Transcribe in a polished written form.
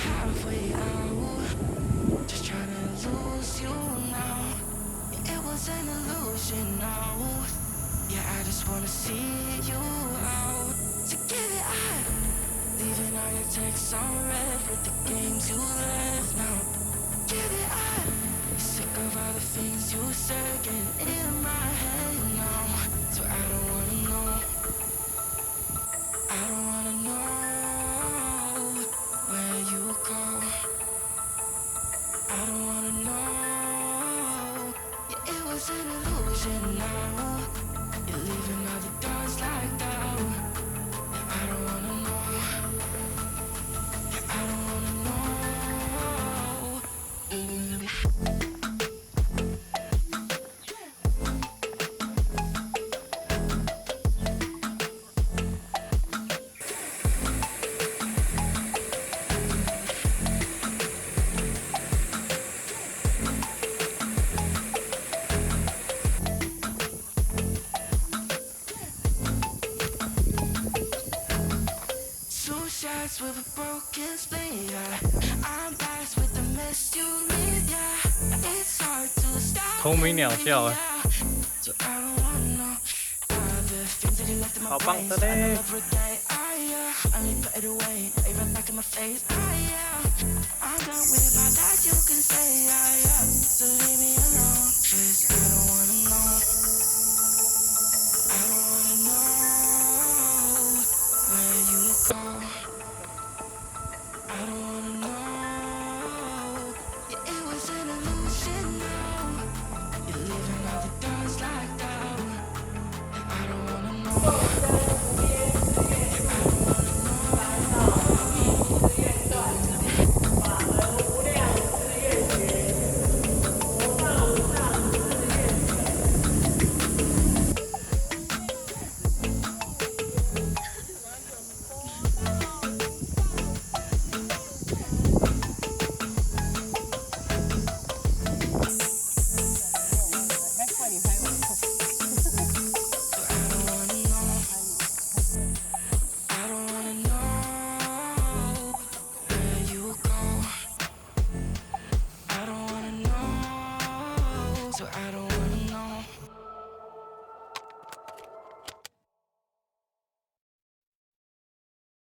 halfway out, just trying to lose you now. It was an illusion now. Yeah, I just wanna see you out. So get it out. Leaving all your texts on red with the games you left now. Get it out. Sick of all the things you said getting in my head now. So I don't wanna know. I don't wanna know where you go. I don't wanna know. Yeah, it was an illusion now. You're leaving all the doors like that. Yeah, I don't wanna know. Yeah, I don't wanna know. Two shots with a broken spleen, yeah. I'm blessed with the mess you leave, yeah. It's hard to stop. 虫鸣鸟叫啊！ So I don't wanna know the things that you left in my 好棒 brain. 的 So I 嘞！ love regret, yeah. Only put it away, right back in my face, yeah. I'm done with all that you can say, yeah. So leave me alone, 'cause I don't wanna know. I don't wanna know where you go.